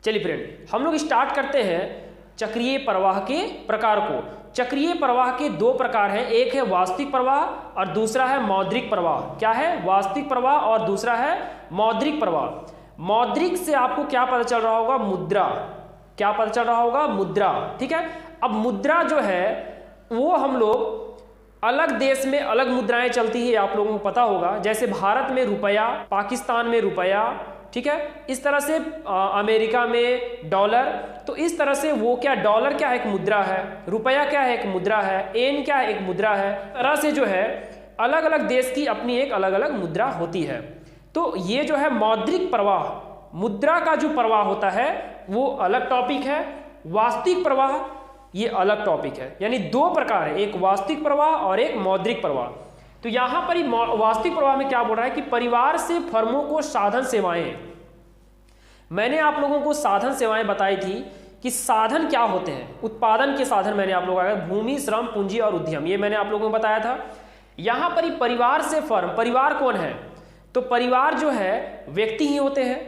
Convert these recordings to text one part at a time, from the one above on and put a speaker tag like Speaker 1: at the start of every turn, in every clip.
Speaker 1: चलिए फ्रेंड, हम लोग स्टार्ट करते हैं चक्रीय प्रवाह के प्रकार को। चक्रीय प्रवाह के दो प्रकार हैं, एक है वास्तविक प्रवाह और दूसरा है मौद्रिक प्रवाह। क्या है? वास्तविक प्रवाह और दूसरा है मौद्रिक प्रवाह। मौद्रिक से आपको क्या पता चल रहा होगा? मुद्रा। क्या पता चल रहा होगा? मुद्रा। ठीक है। अब मुद्रा जो है वो हम लोग अलग देश में अलग मुद्राएं चलती है, आप लोगों को पता होगा। जैसे भारत में रुपया, पाकिस्तान में रुपया, ठीक है। इस तरह से अमेरिका में डॉलर। तो इस तरह से वो क्या, डॉलर क्या है? एक मुद्रा है। रुपया क्या है? एक मुद्रा है। एन क्या है? एक मुद्रा है। तरह से जो है अलग अलग देश की अपनी एक अलग अलग मुद्रा होती है। तो ये जो है मौद्रिक प्रवाह, मुद्रा का जो प्रवाह होता है वो अलग टॉपिक है। वास्तविक प्रवाह ये अलग टॉपिक है। यानी दो प्रकार है, एक वास्तविक प्रवाह और एक मौद्रिक प्रवाह। तो यहां पर ही वास्तविक प्रवाह में क्या बोल रहा है कि परिवार से फर्मों को साधन सेवाएं। मैंने आप लोगों को साधन सेवाएं बताई थी कि साधन क्या होते हैं। उत्पादन के साधन मैंने आप लोगों को, भूमि, श्रम, पूंजी और उद्यम, ये मैंने आप लोगों को बताया था। यहां पर ही परिवार से फर्म, परिवार कौन है? तो परिवार जो है व्यक्ति ही होते हैं।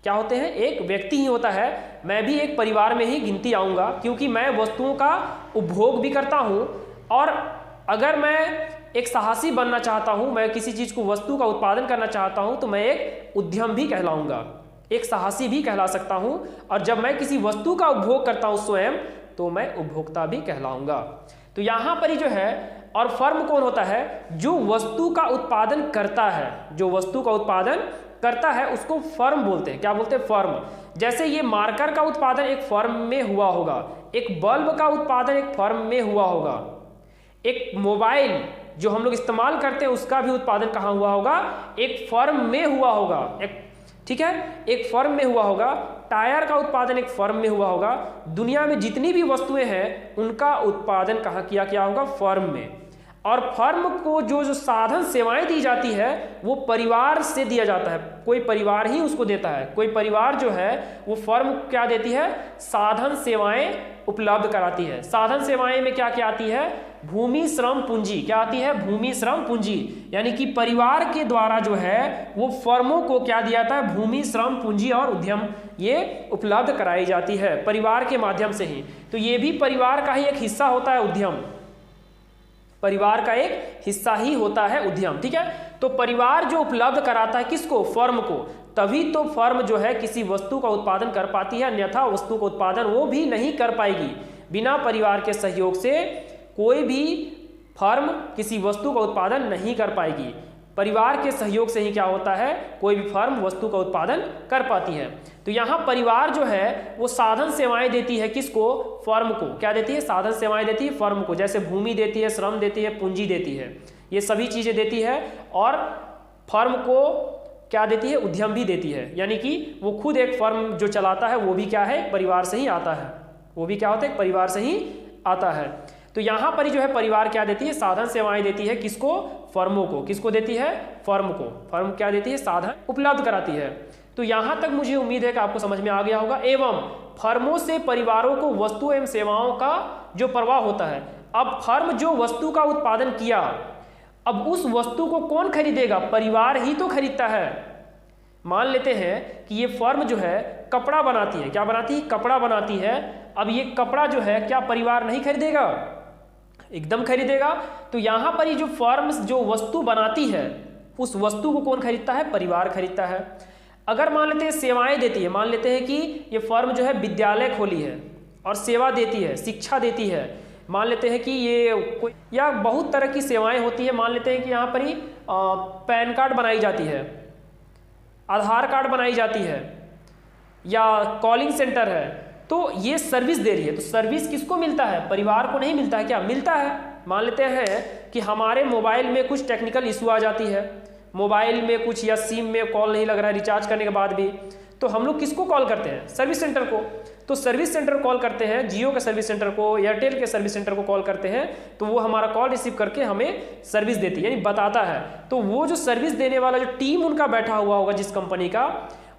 Speaker 1: क्या होते हैं? एक व्यक्ति ही होता है। मैं भी एक परिवार में ही गिनती आऊंगा, क्योंकि मैं वस्तुओं का उपभोग भी करता हूं और अगर मैं एक साहसी बनना चाहता हूं, मैं किसी चीज को, वस्तु का उत्पादन करना चाहता हूं, तो मैं एक उद्यम भी कहलाऊंगा, एक साहसी भी कहला सकता हूं। और जब मैं किसी वस्तु का उपभोग करता हूं स्वयं, तो मैं उपभोक्ता भी कहलाऊंगा। तो यहां पर ही जो है, और फर्म कौन होता है? जो वस्तु का उत्पादन करता है, जो वस्तु का उत्पादन करता है उसको फर्म बोलते हैं। क्या बोलते हैं? फर्म। जैसे ये मार्कर का उत्पादन एक फर्म में हुआ होगा, एक बल्ब का उत्पादन एक फर्म में हुआ होगा, एक मोबाइल जो हम लोग इस्तेमाल करते हैं उसका भी उत्पादन कहाँ हुआ होगा? एक फर्म में हुआ होगा। एक, ठीक है, एक फर्म में हुआ होगा। टायर का उत्पादन एक फर्म में हुआ होगा। दुनिया में जितनी भी वस्तुएं हैं उनका उत्पादन कहाँ किया होगा? फर्म में। और फर्म को जो साधन सेवाएं दी जाती है वो परिवार से दिया जाता है, कोई परिवार ही उसको देता है। कोई परिवार जो है वो फर्म क्या देती है? साधन सेवाएं उपलब्ध कराती है। साधन सेवाएं में क्या क्या आती है? भूमि, श्रम, पूंजी। क्या आती है? भूमि, श्रम, पूंजी। यानी कि परिवार के द्वारा जो है वो फर्मों को क्या दिया जाता है? भूमि, श्रम, पूंजी और उद्यम ये उपलब्ध कराई जाती है परिवार के माध्यम से ही। तो ये भी परिवार का ही एक हिस्सा होता है उद्यम, परिवार का एक हिस्सा ही होता है उद्यम। ठीक है। तो परिवार जो उपलब्ध कराता है किसको? फर्म को। तभी तो फर्म जो है किसी वस्तु का उत्पादन कर पाती है, अन्यथा वस्तु का उत्पादन वो भी नहीं कर पाएगी। बिना परिवार के सहयोग से कोई भी फर्म किसी वस्तु का उत्पादन नहीं कर पाएगी। परिवार के सहयोग से ही क्या होता है? कोई भी फर्म वस्तु का उत्पादन कर पाती है। तो यहाँ परिवार जो है वो साधन सेवाएं देती है किसको? फर्म को। क्या देती है? साधन सेवाएं देती है फर्म को। जैसे भूमि देती है, श्रम देती है, पूंजी देती है, ये सभी चीजें देती है। और फर्म को क्या देती है? उद्यम भी देती है। यानी कि वो खुद एक फर्म जो चलाता है वो भी क्या है? परिवार से ही आता है। वो भी क्या होता है? परिवार से ही आता है। तो यहाँ पर ही जो है परिवार क्या देती है? साधन सेवाएं देती है किसको? फर्मों को। किसको देती है? फर्म को। फर्म क्या देती है? साधन उपलब्ध कराती है। तो यहाँ तक मुझे उम्मीद है कि आपको समझ में आ गया होगा। एवं फर्मों से परिवारों को वस्तु एवं सेवाओं का जो प्रवाह होता है। अब फर्म जो वस्तु का उत्पादन किया, अब उस वस्तु को कौन खरीदेगा? परिवार ही तो खरीदता है। मान लेते हैं कि ये फर्म जो है कपड़ा बनाती है। क्या बनाती है? कपड़ा बनाती है। अब ये कपड़ा जो है क्या परिवार नहीं खरीदेगा? एकदम खरीदेगा। तो यहां पर ही जो फर्म जो वस्तु बनाती है उस वस्तु को कौन खरीदता है? परिवार खरीदता है। अगर मान लेते हैं सेवाएं देती है, मान लेते हैं कि ये फर्म जो है विद्यालय खोली है और सेवा देती है, शिक्षा देती है। मान लेते हैं कि ये कोई या बहुत तरह की सेवाएं होती है। मान लेते हैं कि यहाँ पर ही पैन कार्ड बनाई जाती है, आधार कार्ड बनाई जाती है, या कॉलिंग सेंटर है। तो ये सर्विस दे रही है। तो सर्विस किसको मिलता है? परिवार को नहीं मिलता है। क्या मिलता है? मान लेते हैं कि हमारे मोबाइल में कुछ टेक्निकल इशू आ जाती है, मोबाइल में कुछ या सिम में कॉल नहीं लग रहा है रिचार्ज करने के बाद भी, तो हम लोग किसको कॉल करते हैं? सर्विस सेंटर को। तो सर्विस सेंटर कॉल करते हैं, जियो के सर्विस सेंटर को, एयरटेल के सर्विस सेंटर को कॉल करते हैं। तो वो हमारा कॉल रिसीव करके हमें सर्विस देती है, यानी बताता है। तो वो जो सर्विस देने वाला जो टीम उनका बैठा हुआ होगा जिस कंपनी का,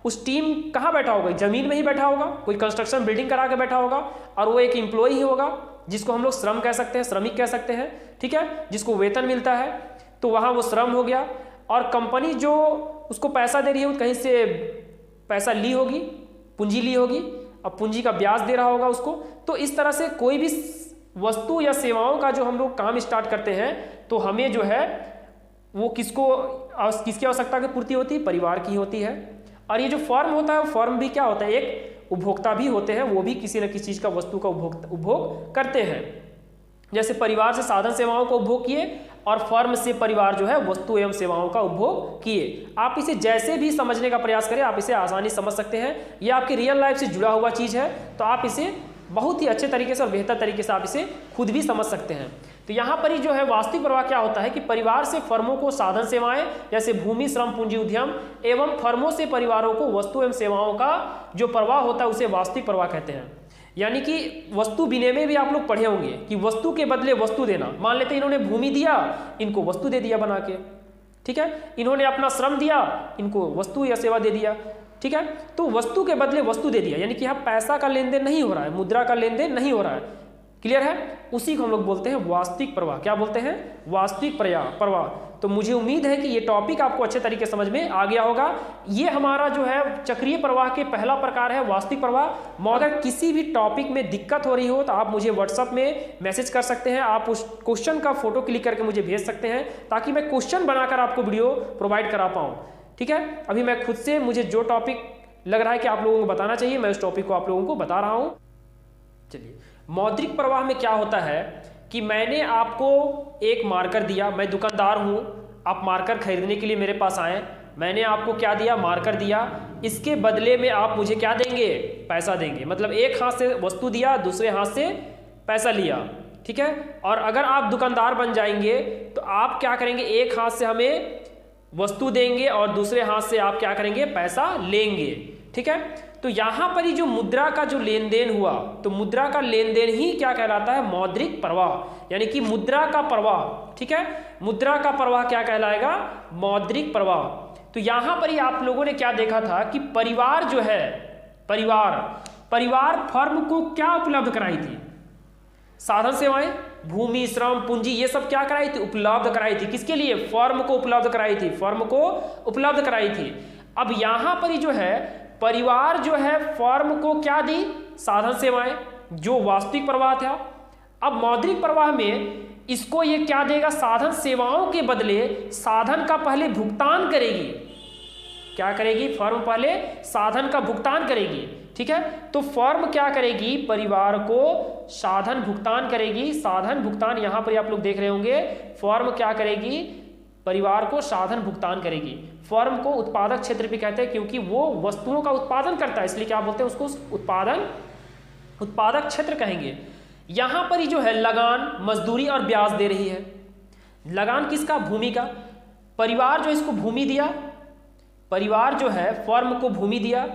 Speaker 1: उस टीम कहाँ बैठा होगा? जमीन में ही बैठा होगा, कोई कंस्ट्रक्शन बिल्डिंग करा के बैठा होगा। और वो एक एम्प्लॉय ही होगा जिसको हम लोग श्रम कह सकते हैं, श्रमिक कह सकते हैं। ठीक है, जिसको वेतन मिलता है। तो वहाँ वो श्रम हो गया। और कंपनी जो उसको पैसा दे रही है वो कहीं से पैसा ली होगी, पूंजी ली होगी, अब पूंजी का ब्याज दे रहा होगा उसको। तो इस तरह से कोई भी वस्तु या सेवाओं का जो हम लोग काम स्टार्ट करते हैं तो हमें जो है वो किसकी आवश्यकता की पूर्ति होती है? परिवार की होती है। और ये जो फर्म होता है, फर्म भी क्या होता है? एक उपभोक्ता भी होते हैं, वो भी किसी न किसी चीज़ का वस्तु का उपभोग करते हैं। जैसे परिवार से साधन सेवाओं का उपभोग किए और फर्म से परिवार जो है वस्तु एवं सेवाओं का उपभोग किए। आप इसे जैसे भी समझने का प्रयास करें आप इसे आसानी समझ सकते हैं। ये आपकी रियल लाइफ से जुड़ा हुआ चीज़ है, तो आप इसे बहुत ही अच्छे तरीके से और बेहतर तरीके से आप इसे खुद भी समझ सकते हैं। तो यहाँ पर ही जो है वास्तविक प्रवाह क्या होता है कि परिवार से फर्मों को साधन सेवाएं जैसे भूमि, श्रम, पूंजी, उद्यम एवं फर्मों से परिवारों को वस्तु एवं सेवाओं का जो प्रवाह होता है उसे वास्तविक प्रवाह कहते हैं। यानी कि वस्तु विनिमय में भी आप लोग पढ़े होंगे कि वस्तु के बदले वस्तु देना। मान लेते हैं इन्होंने भूमि दिया, इनको वस्तु दे दिया बना के, ठीक है। इन्होंने अपना श्रम दिया, इनको वस्तु या सेवा दे दिया, ठीक है। तो वस्तु के बदले वस्तु दे दिया, यानी कि यहाँ पैसा का लेन देन नहीं हो रहा है, मुद्रा का लेन देन नहीं हो रहा है। क्लियर है? उसी को हम लोग बोलते हैं वास्तविक प्रवाह। क्या बोलते हैं? वास्तविक प्रवाह। तो मुझे उम्मीद है कि ये टॉपिक आपको अच्छे तरीके से समझ में आ गया होगा। ये हमारा जो है चक्रीय प्रवाह के पहला प्रकार है वास्तविक प्रवाह। अगर किसी भी टॉपिक में दिक्कत हो रही हो तो आप मुझे व्हाट्सएप में मैसेज कर सकते हैं, आप उस क्वेश्चन का फोटो क्लिक करके मुझे भेज सकते हैं ताकि मैं क्वेश्चन बनाकर आपको वीडियो प्रोवाइड करा पाऊँ, ठीक है। अभी मैं खुद से मुझे जो टॉपिक लग रहा है कि आप लोगों को बताना चाहिए मैं उस टॉपिक को आप लोगों को बता रहा हूँ। चलिए, मौद्रिक प्रवाह में क्या होता है कि मैंने आपको एक मार्कर दिया, मैं दुकानदार हूँ, आप मार्कर खरीदने के लिए मेरे पास आए, मैंने आपको क्या दिया? मार्कर दिया। इसके बदले में आप मुझे क्या देंगे? पैसा देंगे। मतलब एक हाथ से वस्तु दिया, दूसरे हाथ से पैसा लिया, ठीक है। और अगर आप दुकानदार बन जाएंगे तो आप क्या करेंगे? एक हाथ से हमें वस्तु देंगे और दूसरे हाथ से आप क्या करेंगे? पैसा लेंगे, ठीक है। तो यहाँ पर ही जो मुद्रा का जो लेन देन हुआ, तो मुद्रा का लेन देन ही क्या कहलाता है? मौद्रिक प्रवाह, यानी कि मुद्रा का प्रवाह, ठीक है। मुद्रा का प्रवाह क्या कहलाएगा? मौद्रिक प्रवाह। तो यहाँ पर ही आप लोगों ने क्या देखा था कि परिवार जो है, परिवार फर्म को क्या उपलब्ध कराई थी? साधन सेवाएं, भूमि, श्रम, पूंजी, ये सब क्या कराई थी? उपलब्ध कराई थी। किसके लिए? फर्म को उपलब्ध कराई थी, फर्म को उपलब्ध कराई थी। अब यहाँ पर ही जो है परिवार जो है फर्म को क्या दी? साधन सेवाएं, जो वास्तविक प्रवाह था। अब मौद्रिक प्रवाह में इसको ये क्या देगा? साधन सेवाओं के बदले साधन का पहले भुगतान करेगी। क्या करेगी? फर्म पहले साधन का भुगतान करेगी, ठीक है। तो फर्म क्या करेगी? परिवार को साधन भुगतान करेगी। साधन भुगतान यहाँ पर आप लोग देख रहे होंगे, फर्म क्या करेगी? परिवार को साधन भुगतान करेगी। फर्म को उत्पादक क्षेत्र भी कहते हैं क्योंकि वो वस्तुओं का उत्पादन करता है, इसलिए क्या बोलते हैं उसको? उत्पादक क्षेत्र कहेंगे। यहां पर ही जो है लगान, मजदूरी और ब्याज दे रही है। लगान किसका? भूमि का। परिवार जो इसको भूमि दिया, परिवार जो है फर्म को भूमि दिया,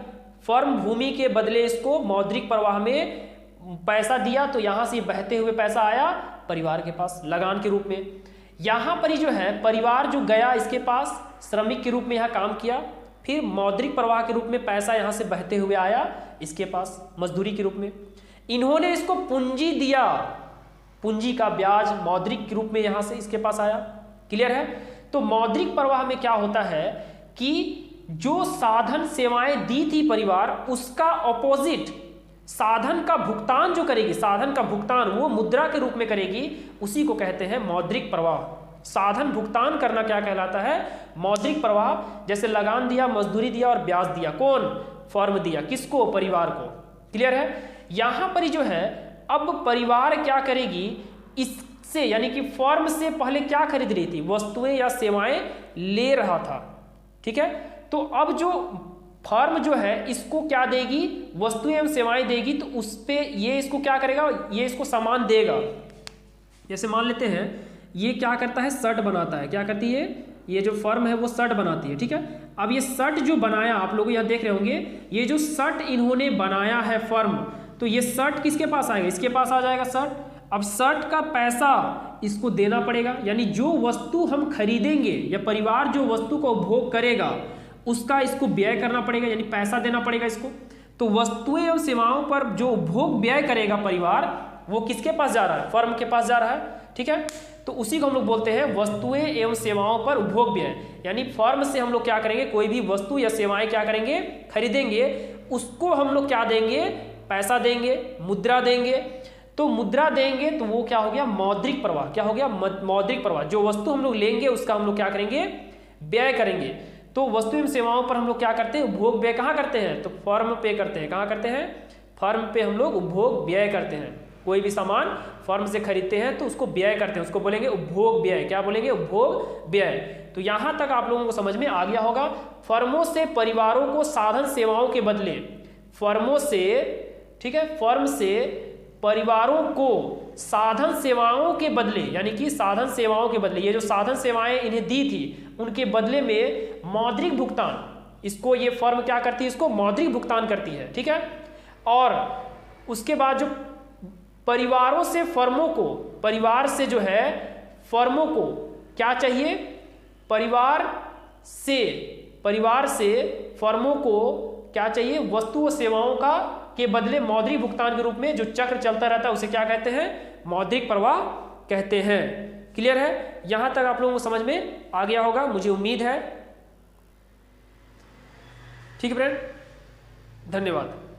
Speaker 1: फर्म भूमि के बदले इसको मौद्रिक प्रवाह में पैसा दिया, तो यहां से बहते हुए पैसा आया परिवार के पास लगान के रूप में। यहाँ पर ही जो है परिवार जो गया इसके पास श्रमिक के रूप में यहाँ काम किया, फिर मौद्रिक प्रवाह के रूप में पैसा यहाँ से बहते हुए आया इसके पास मजदूरी के रूप में। इन्होंने इसको पूंजी दिया, पूंजी का ब्याज मौद्रिक के रूप में यहाँ से इसके पास आया। क्लियर है? तो मौद्रिक प्रवाह में क्या होता है कि जो साधन सेवाएं दी थी परिवार, उसका ऑपोजिट साधन का भुगतान जो करेगी, साधन का भुगतान वो मुद्रा के रूप में करेगी, उसी को कहते हैं मौद्रिक प्रवाह। साधन भुगतान करना क्या कहलाता है? मौद्रिक प्रवाह। जैसे लगान दिया, मजदूरी दिया और ब्याज दिया, कौन? फर्म दिया। किसको? परिवार को। क्लियर है? यहां पर ही जो है अब परिवार क्या करेगी? इससे यानी कि फर्म से पहले क्या खरीद रही थी? वस्तुएं या सेवाएं ले रहा था, ठीक है। तो अब जो फर्म जो है इसको क्या देगी? वस्तुएं एवं सेवाएं देगी, तो उस पे ये इसको क्या करेगा? ये इसको सामान देगा। जैसे मान लेते हैं ये क्या करता है? शर्ट बनाता है। क्या करती है? ये जो फर्म है वो शर्ट बनाती है, ठीक है। अब ये शर्ट जो बनाया, आप लोग यहाँ देख रहे होंगे, ये जो शर्ट इन्होंने बनाया है फर्म, तो ये शर्ट किसके पास आएगा? इसके पास आ जाएगा शर्ट। अब शर्ट का पैसा इसको देना पड़ेगा, यानी जो वस्तु हम खरीदेंगे या परिवार जो वस्तु का उपभोग करेगा उसका इसको व्यय करना पड़ेगा, यानी पैसा देना पड़ेगा इसको। तो वस्तुएं और सेवाओं पर जो उपभोग व्यय करेगा परिवार, वो किसके पास जा रहा है? फर्म के पास जा रहा है, ठीक है। तो उसी को हम लोग बोलते हैं वस्तुएं एवं सेवाओं पर उपभोग व्यय। यानी फर्म से हम लोग क्या करेंगे? कोई भी वस्तु या सेवाएं क्या करेंगे? खरीदेंगे। उसको हम लोग क्या देंगे, पैसा देंगे, मुद्रा देंगे। तो मुद्रा देंगे तो वो क्या हो गया, मौद्रिक प्रवाह। क्या हो गया, मौद्रिक प्रवाह। जो वस्तु हम लोग लेंगे उसका हम लोग क्या करेंगे, व्यय करेंगे। तो वस्तु एवं सेवाओं पर हम लोग क्या करते हैं, उपभोग व्यय कहाँ करते हैं, तो फर्म पे करते हैं। कहाँ करते हैं, फर्म पे हम लोग उपभोग व्यय करते हैं। कोई भी सामान फर्म से खरीदते हैं तो उसको व्यय करते हैं, उसको बोलेंगे उपभोग व्यय। क्या बोलेंगे, उपभोग व्यय। तो यहाँ तक आप लोगों को समझ में आ गया होगा। फर्मों से परिवारों को साधन सेवाओं के बदले, फर्मों से, ठीक है, फर्म से परिवारों को साधन सेवाओं के बदले, यानी कि साधन सेवाओं के बदले, ये जो साधन सेवाएं इन्हें दी थी उनके बदले में मौद्रिक भुगतान, इसको ये फर्म क्या करती है, इसको मौद्रिक भुगतान करती है। ठीक है। और उसके बाद जो परिवारों से फर्मों को, परिवार से जो है फर्मों को क्या चाहिए, परिवार से फर्मों को क्या चाहिए, वस्तु और सेवाओं का के बदले मौद्रिक भुगतान के रूप में जो चक्र चलता रहता है उसे क्या कहते हैं, मौद्रिक प्रवाह कहते हैं। क्लियर है, यहां तक आप लोगों को समझ में आ गया होगा, मुझे उम्मीद है। ठीक है फ्रेंड, धन्यवाद।